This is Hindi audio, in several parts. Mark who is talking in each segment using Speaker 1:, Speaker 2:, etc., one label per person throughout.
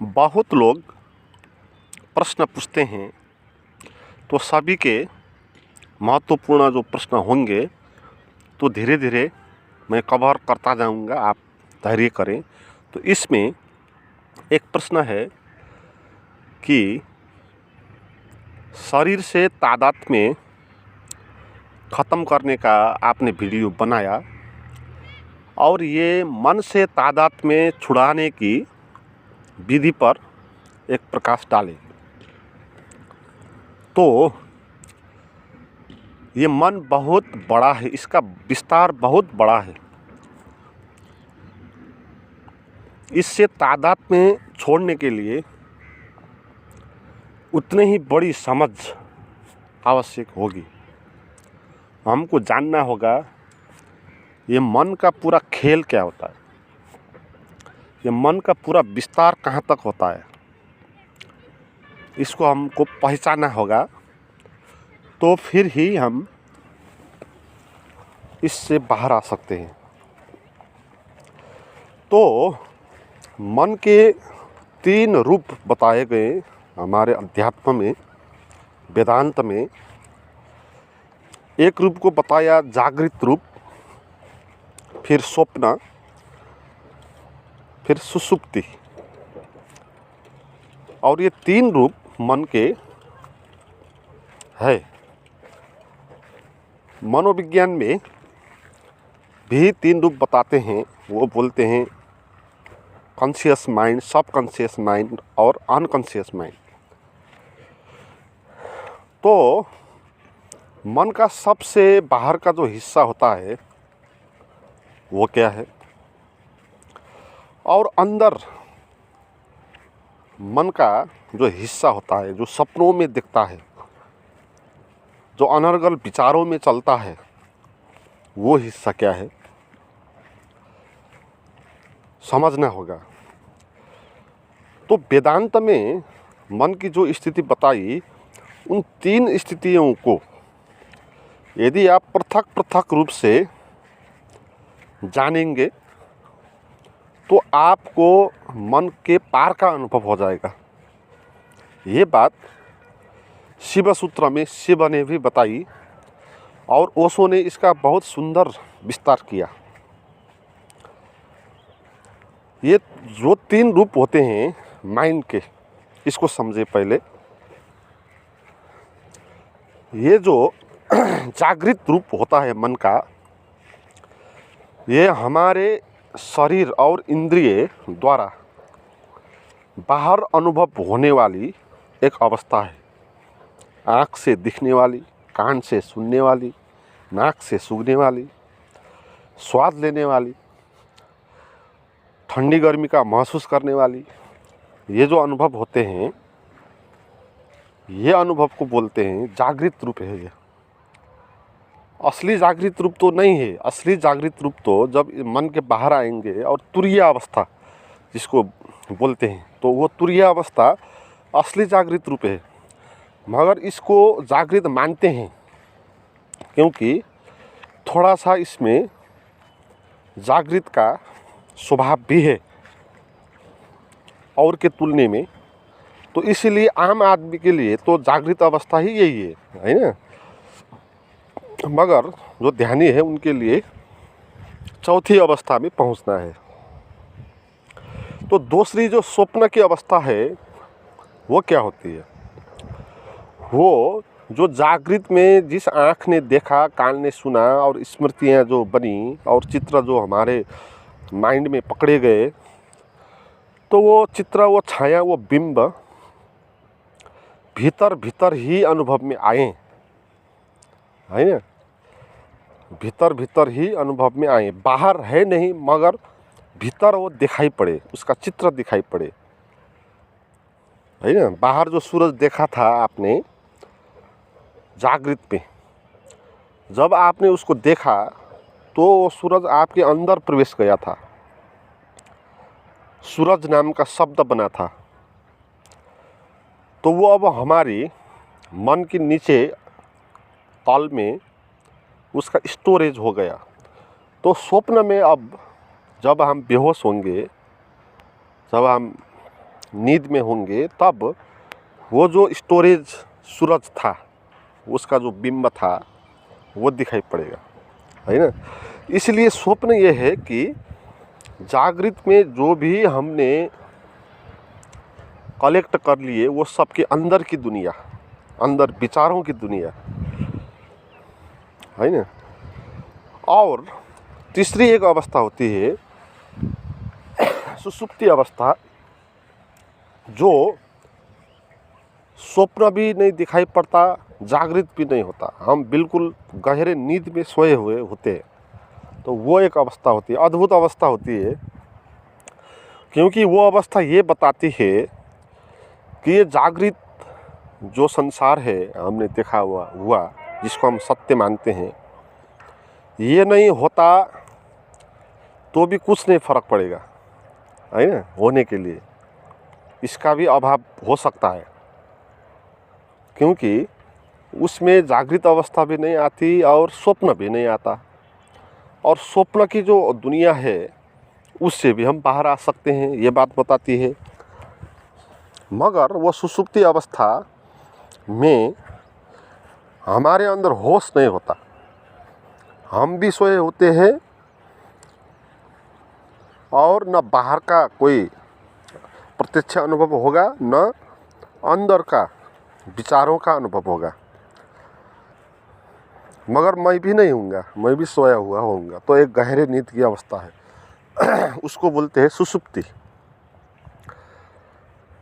Speaker 1: बहुत लोग प्रश्न पूछते हैं, तो सभी के महत्वपूर्ण जो प्रश्न होंगे तो धीरे धीरे मैं कवर करता जाऊंगा, आप धैर्य करें। तो इसमें एक प्रश्न है कि शरीर से तादात्म्य ख़त्म करने का आपने वीडियो बनाया और ये मन से तादात्म्य छुड़ाने की विधि पर एक प्रकाश डाले। तो ये मन बहुत बड़ा है, इसका विस्तार बहुत बड़ा है। इससे तादात्म्य छोड़ने के लिए उतनी ही बड़ी समझ आवश्यक होगी। हमको जानना होगा ये मन का पूरा खेल क्या होता है, ये मन का पूरा विस्तार कहाँ तक होता है, इसको हमको पहचानना होगा। तो फिर ही हम इससे बाहर आ सकते हैं। तो मन के 3 रूप बताए गए हमारे अध्यात्म में, वेदांत में। एक रूप को बताया जागृत रूप, फिर स्वप्न, फिर सुषुप्ति। और ये 3 रूप मन के है। मनोविज्ञान में भी 3 रूप बताते हैं। वो बोलते हैं कॉन्शियस माइंड, सबकॉन्शियस माइंड और अनकॉन्शियस माइंड। तो मन का सबसे बाहर का जो हिस्सा होता है वो क्या है, और अंदर मन का जो हिस्सा होता है, जो सपनों में दिखता है, जो अनर्गल विचारों में चलता है, वो हिस्सा क्या है, समझना होगा। तो वेदांत में मन की जो स्थिति बताई, उन 3 स्थितियों को यदि आप पृथक पृथक रूप से जानेंगे तो आपको मन के पार का अनुभव हो जाएगा। ये बात शिव सूत्र में शिव ने भी बताई और ओशो ने इसका बहुत सुंदर विस्तार किया। ये जो 3 रूप होते हैं माइंड के, इसको समझे पहले। ये जो जागृत रूप होता है मन का, ये हमारे शरीर और इंद्रिय द्वारा बाहर अनुभव होने वाली एक अवस्था है। आँख से दिखने वाली, कान से सुनने वाली, नाक से सूंघने वाली, स्वाद लेने वाली, ठंडी गर्मी का महसूस करने वाली, ये जो अनुभव होते हैं, ये अनुभव को बोलते हैं जागृत रूप है। ये असली जागृत रूप तो नहीं है। असली जागृत रूप तो जब मन के बाहर आएंगे और तुरीय अवस्था जिसको बोलते हैं, तो वो तुरीय अवस्था असली जागृत रूप है। मगर इसको जागृत मानते हैं क्योंकि थोड़ा सा इसमें जागृत का स्वभाव भी है और के तुलने में। तो इसीलिए आम आदमी के लिए तो जागृत अवस्था ही यही है ना। मगर जो ध्यानी है उनके लिए चौथी अवस्था में पहुंचना है। तो दूसरी जो स्वप्न की अवस्था है वो क्या होती है? वो जो जागृत में जिस आँख ने देखा, कान ने सुना और स्मृतियाँ जो बनी और चित्र जो हमारे माइंड में पकड़े गए, तो वो चित्र, वो छाया, वो बिंब भीतर भीतर ही अनुभव में आए, है ना। भीतर भीतर ही अनुभव में आए, बाहर है नहीं, मगर भीतर वो दिखाई पड़े, उसका चित्र दिखाई पड़े, है ना। बाहर जो सूरज देखा था आपने जागृत में, जब आपने उसको देखा तो वो सूरज आपके अंदर प्रवेश गया था, सूरज नाम का शब्द बना था। तो वो अब हमारी मन के नीचे तल में उसका स्टोरेज हो गया। तो स्वप्न में अब जब हम बेहोश होंगे, जब हम नींद में होंगे तब वो जो स्टोरेज सूरज था, उसका जो बिंब था वो दिखाई पड़ेगा, है ना। इसलिए स्वप्न ये है कि जागृत में जो भी हमने कलेक्ट कर लिए वो सबके अंदर की दुनिया, अंदर विचारों की दुनिया, है ना। और तीसरी एक अवस्था होती है सुषुप्ति अवस्था, जो स्वप्न भी नहीं दिखाई पड़ता, जागृत भी नहीं होता, हम बिल्कुल गहरे नींद में सोए हुए होते हैं। तो वो एक अवस्था होती है, अद्भुत अवस्था होती है, क्योंकि वो अवस्था ये बताती है कि ये जागृत जो संसार है हमने देखा हुआ जिसको हम सत्य मानते हैं, ये नहीं होता तो भी कुछ नहीं फर्क पड़ेगा, है ना। होने के लिए इसका भी अभाव हो सकता है, क्योंकि उसमें जागृत अवस्था भी नहीं आती और स्वप्न भी नहीं आता, और स्वप्न की जो दुनिया है उससे भी हम बाहर आ सकते हैं, ये बात बताती है। मगर वो सुषुप्ति अवस्था में हमारे अंदर होश नहीं होता, हम भी सोए होते हैं और न बाहर का कोई प्रत्यक्ष अनुभव होगा, न अंदर का विचारों का अनुभव होगा। मगर मैं भी नहीं हूँगा, मैं भी सोया हुआ होऊंगा। तो एक गहरे नींद की अवस्था है उसको बोलते हैं सुषुप्ति।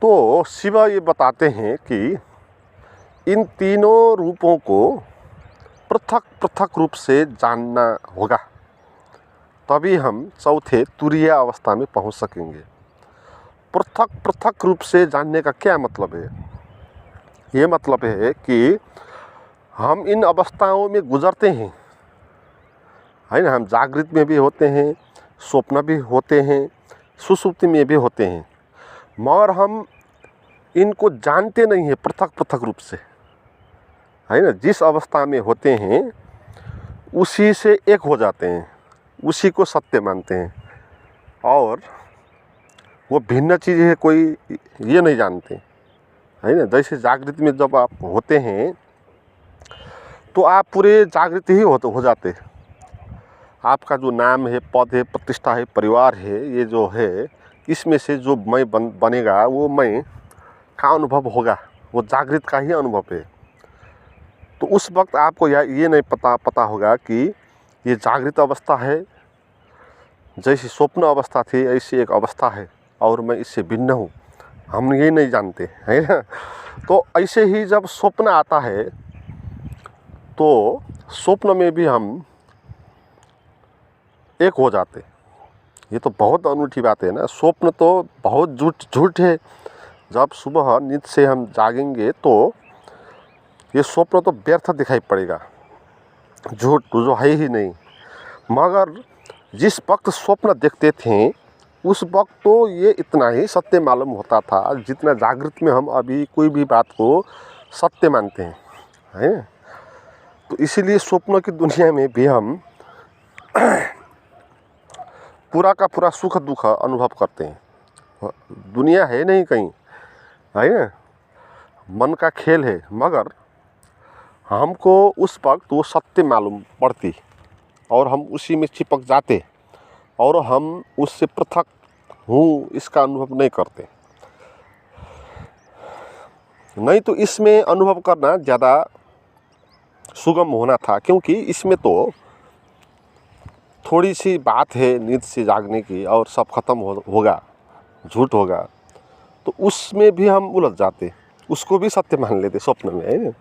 Speaker 1: तो शिव ये बताते हैं कि इन तीनों रूपों को पृथक पृथक रूप से जानना होगा, तभी हम चौथे तुरीय अवस्था में पहुंच सकेंगे। पृथक पृथक रूप से जानने का क्या मतलब है? ये मतलब है कि हम इन अवस्थाओं में गुजरते हैं, है ना। हम जागृत में भी होते हैं, स्वप्न भी होते हैं, सुषुप्ति में भी होते हैं, मगर हम इनको जानते नहीं हैं पृथक पृथक रूप से, है ना। जिस अवस्था में होते हैं उसी से एक हो जाते हैं, उसी को सत्य मानते हैं, और वो भिन्न चीज़ है कोई ये नहीं जानते, है ना। जैसे जागृत में जब आप होते हैं तो आप पूरे जागृत ही हो जाते। आपका जो नाम है, पद है, प्रतिष्ठा है, परिवार है, ये जो है इसमें से जो मैं बनेगा वो मैं का अनुभव होगा, वो जागृत का ही अनुभव है। तो उस वक्त आपको ये नहीं पता होगा कि ये जागृत अवस्था है, जैसी स्वप्न अवस्था थी ऐसी एक अवस्था है और मैं इससे भिन्न हूँ, हम ये नहीं जानते, है ना। तो ऐसे ही जब स्वप्न आता है तो स्वप्न में भी हम एक हो जाते। ये तो बहुत अनूठी बात है ना। स्वप्न तो बहुत झूठ है। जब सुबह नींद से हम जागेंगे तो ये स्वप्न तो व्यर्थ दिखाई पड़ेगा, झूठ जो है ही नहीं। मगर जिस वक्त स्वप्न देखते थे उस वक्त तो ये इतना ही सत्य मालूम होता था जितना जागृत में हम अभी कोई भी बात को सत्य मानते हैं, है। तो इसीलिए स्वप्न की दुनिया में भी हम पूरा का पूरा सुख दुख अनुभव करते हैं। दुनिया है नहीं कहीं, है ना, मन का खेल है। मगर हमको उस वक्त वो सत्य मालूम पड़ती और हम उसी में चिपक जाते और हम उससे पृथक हूँ इसका अनुभव नहीं करते। नहीं तो इसमें अनुभव करना ज़्यादा सुगम होना था, क्योंकि इसमें तो थोड़ी सी बात है नींद से जागने की और सब खत्म होगा, झूठ होगा। तो उसमें भी हम उलझ जाते, उसको भी सत्य मान लेते स्वप्न में, है।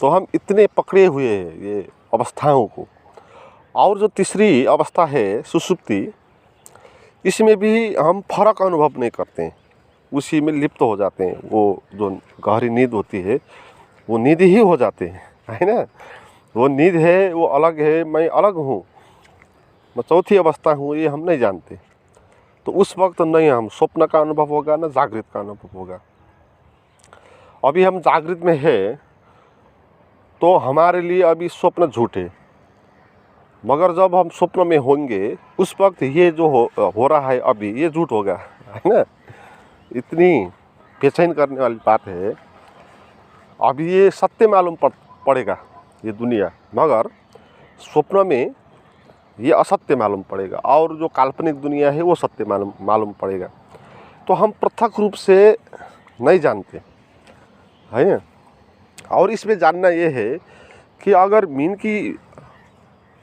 Speaker 1: तो हम इतने पकड़े हुए हैं ये अवस्थाओं को। और जो तीसरी अवस्था है सुषुप्ति, इसमें भी हम फर्क अनुभव नहीं करते हैं, उसी में लिप्त हो जाते हैं। वो जो गहरी नींद होती है वो नींद ही हो जाते हैं, है ना। वो नींद है, वो अलग है, मैं अलग हूँ, मैं चौथी अवस्था हूँ, ये हम नहीं जानते। तो उस वक्त नहीं हम स्वप्न का अनुभव होगा ना जागृत का अनुभव होगा। अभी हम जागृत में है तो हमारे लिए अभी स्वप्न झूठ है, मगर जब हम स्वप्न में होंगे उस वक्त ये जो हो रहा है अभी ये झूठ होगा, है ना। इतनी बेचैन करने वाली बात है। अभी ये सत्य मालूम पड़ेगा ये दुनिया, मगर स्वप्न में ये असत्य मालूम पड़ेगा, और जो काल्पनिक दुनिया है वो सत्य मालूम पड़ेगा। तो हम पृथक रूप से नहीं जानते, है ना। और इसमें जानना ये है कि अगर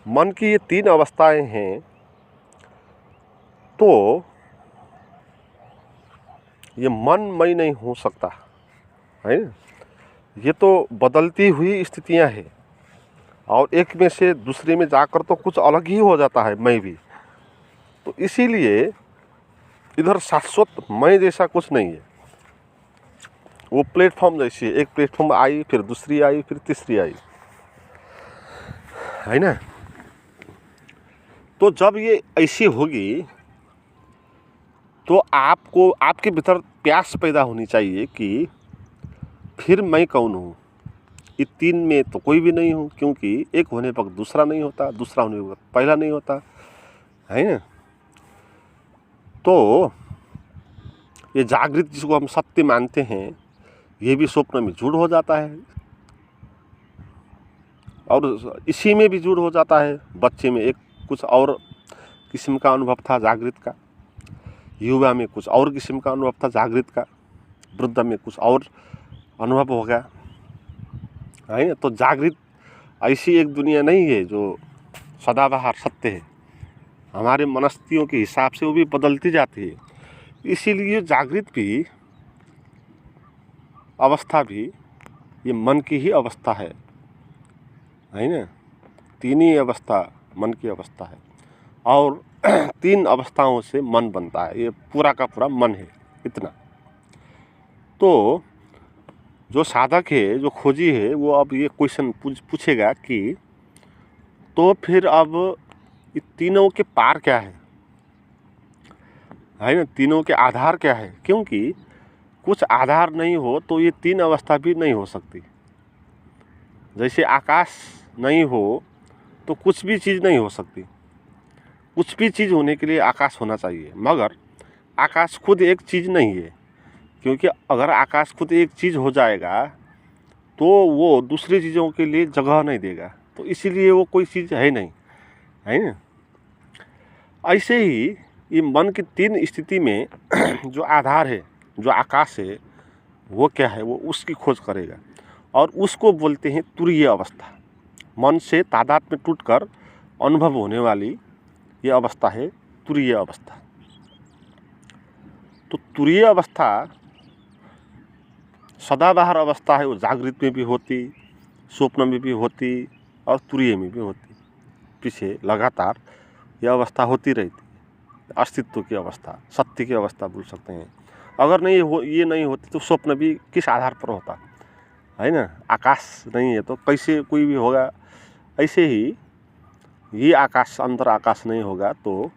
Speaker 1: मन की ये 3 अवस्थाएं हैं, तो ये मनमय नहीं हो सकता, है ना। ये तो बदलती हुई स्थितियां हैं, और एक में से दूसरे में जाकर तो कुछ अलग ही हो जाता है मैं भी। तो इसीलिए इधर शाश्वत मैं जैसा कुछ नहीं है। वो प्लेटफॉर्म जैसी है, एक प्लेटफॉर्म आई, फिर दूसरी आई, फिर तीसरी आई, है ना। तो जब ये ऐसी होगी तो आपको आपके भीतर प्यास पैदा होनी चाहिए कि फिर मैं कौन हूँ। ये 3 में तो कोई भी नहीं हूँ, क्योंकि एक होने पर दूसरा नहीं होता, दूसरा होने पर पहला नहीं होता, है ना। तो ये जागृत जिसको हम सत्य मानते हैं, ये भी स्वप्न में जुड़ हो जाता है, और इसी में भी जुड़ हो जाता है। बच्चे में एक कुछ और किस्म का अनुभव था जागृत का, युवा में कुछ और किस्म का अनुभव था जागृत का, वृद्ध में कुछ और अनुभव हो गया, है ना। तो जागृत ऐसी एक दुनिया नहीं है जो सदाबहार सत्य है। हमारे मनस्थितियों के हिसाब से वो भी बदलती जाती है। इसीलिए जागृत भी अवस्था भी ये मन की ही अवस्था है ना। 3 ही अवस्था मन की अवस्था है, और 3 अवस्थाओं से मन बनता है। ये पूरा का पूरा मन है, इतना। तो जो साधक है, जो खोजी है, वो अब ये क्वेश्चन पूछेगा कि तो फिर अब ये तीनों के पार क्या है ना। तीनों के आधार क्या है, क्योंकि कुछ आधार नहीं हो तो ये 3 अवस्था भी नहीं हो सकती। जैसे आकाश नहीं हो तो कुछ भी चीज़ नहीं हो सकती। कुछ भी चीज़ होने के लिए आकाश होना चाहिए, मगर आकाश खुद एक चीज़ नहीं है, क्योंकि अगर आकाश खुद एक चीज़ हो जाएगा तो वो दूसरी चीज़ों के लिए जगह नहीं देगा, तो इसीलिए वो कोई चीज़ है नहीं, है ना। ऐसे ही ये मन की 3 स्थिति में जो आधार है, जो आकाश है, वो क्या है, वो उसकी खोज करेगा, और उसको बोलते हैं तुरीय अवस्था। मन से तादात्म्य टूटकर अनुभव होने वाली ये अवस्था है तुरीय अवस्था। तो तुरीय अवस्था सदाबहार अवस्था है, वो जागृत में भी होती, स्वप्न में भी होती, और तुरीय में भी होती। पीछे लगातार यह अवस्था होती रहती, अस्तित्व की अवस्था, सत्य की अवस्था बोल सकते हैं। अगर ये नहीं होती तो स्वप्न भी किस आधार पर होता, है ना। आकाश नहीं है तो कैसे कोई भी होगा। ऐसे ही ये आकाश, अंदर आकाश नहीं होगा तो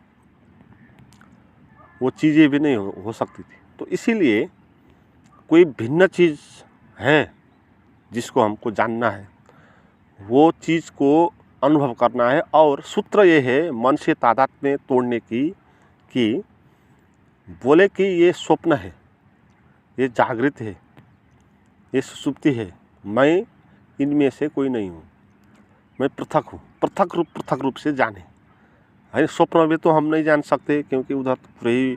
Speaker 1: वो चीज़ें भी नहीं हो सकती थी। तो इसीलिए कोई भिन्न चीज़ है जिसको हमको जानना है, वो चीज़ को अनुभव करना है। और सूत्र ये है मन से तादात्म्य तोड़ने की, कि बोले कि ये स्वप्न है, ये जागृत है, ये सुषुप्ति है, मैं इनमें से कोई नहीं हूँ, मैं पृथक हूँ। पृथक रूप से जाने, है। स्वप्न में तो हम नहीं जान सकते, क्योंकि उधर तो पूरे ही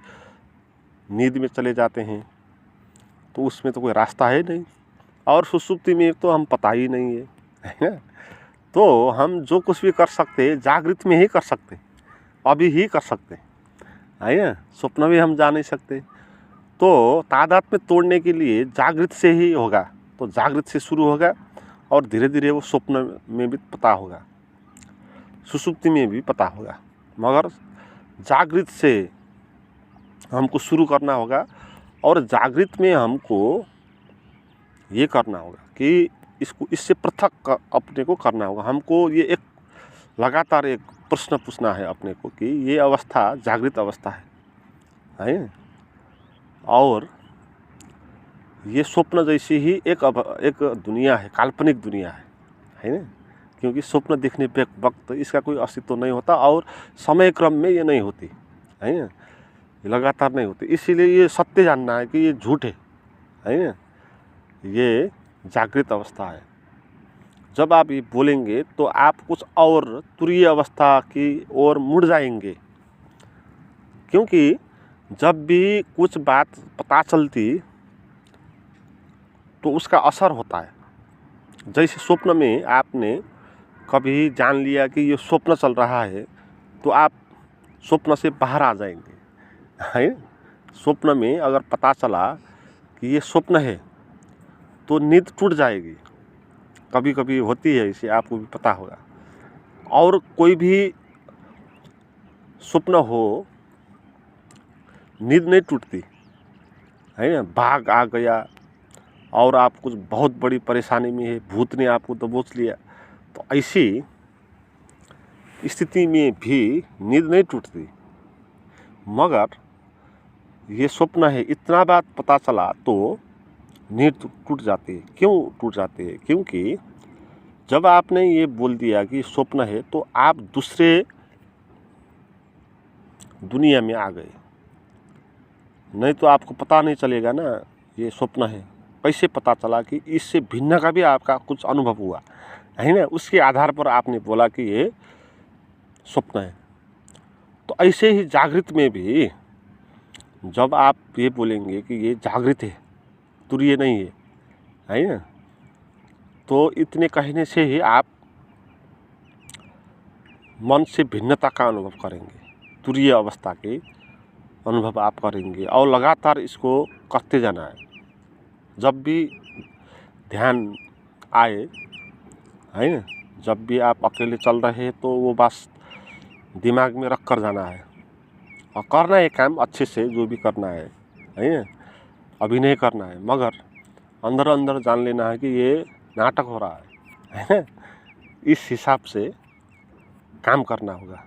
Speaker 1: नींद में चले जाते हैं, तो उसमें तो कोई रास्ता है नहीं। और सुषुप्ति में तो हम पता ही नहीं है ना। तो हम जो कुछ भी कर सकते जागृत में ही कर सकते, अभी ही कर सकते, है ना। स्वप्न में हम जा नहीं सकते। तो तादात्म्य तोड़ने के लिए जागृत से ही होगा। तो जागृत से शुरू होगा, और धीरे धीरे वो स्वप्न में भी पता होगा, सुषुप्ति में भी पता होगा, मगर जागृत से हमको शुरू करना होगा। और जागृत में हमको ये करना होगा कि इससे पृथक अपने को करना होगा। हमको ये एक लगातार एक प्रश्न पूछना है अपने को कि ये अवस्था जागृत अवस्था है, और ये स्वप्न जैसी ही एक दुनिया है, काल्पनिक दुनिया है ना। क्योंकि स्वप्न देखने पे वक्त इसका कोई अस्तित्व नहीं होता, और समय क्रम में ये नहीं होती, है ना। लगातार नहीं होते। इसीलिए ये सत्य जानना है कि ये झूठ है ना, ये जागृत अवस्था है। जब आप ये बोलेंगे तो आप कुछ और तुरीय अवस्था की ओर मुड़ जाएंगे, क्योंकि जब भी कुछ बात पता चलती तो उसका असर होता है। जैसे स्वप्न में आपने कभी जान लिया कि ये स्वप्न चल रहा है तो आप स्वप्न से बाहर आ जाएंगे, है। स्वप्न में अगर पता चला कि ये स्वप्न है तो नींद टूट जाएगी, कभी कभी होती है, इसे आपको भी पता होगा। और कोई भी स्वप्न हो, नींद नहीं टूटती, है ना। बाघ आ गया और आप कुछ बहुत बड़ी परेशानी में है, भूत ने आपको दबोच लिया, तो ऐसी स्थिति में भी नींद नहीं टूटती। मगर ये स्वप्न है, इतना बात पता चला तो नींद टूट जाती है। क्यों टूट जाती है? क्योंकि जब आपने ये बोल दिया कि स्वप्न है तो आप दूसरे दुनिया में आ गए, नहीं तो आपको पता नहीं चलेगा ना ये स्वप्न है। कैसे पता चला कि इससे भिन्न का भी आपका कुछ अनुभव हुआ, है ना। उसके आधार पर आपने बोला कि ये स्वप्न है। तो ऐसे ही जागृत में भी जब आप ये बोलेंगे कि ये जागृत है, तुरीय नहीं है ना, तो इतने कहने से ही आप मन से भिन्नता का अनुभव करेंगे, तुरीय अवस्था के अनुभव आप करेंगे। और लगातार इसको करते जाना है। जब भी ध्यान आए, है ना, जब भी आप अकेले चल रहे हैं तो वो बस दिमाग में रख कर जाना है और करना है काम अच्छे से, जो भी करना है ना। अभिनय करना है, मगर अंदर अंदर जान लेना है कि ये नाटक हो रहा है ना। इस हिसाब से काम करना होगा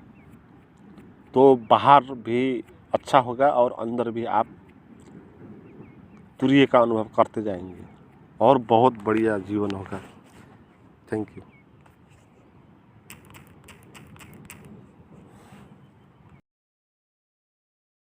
Speaker 1: तो बाहर भी अच्छा होगा और अंदर भी आप तुरीय का अनुभव करते जाएंगे और बहुत बढ़िया जीवन होगा। Thank you.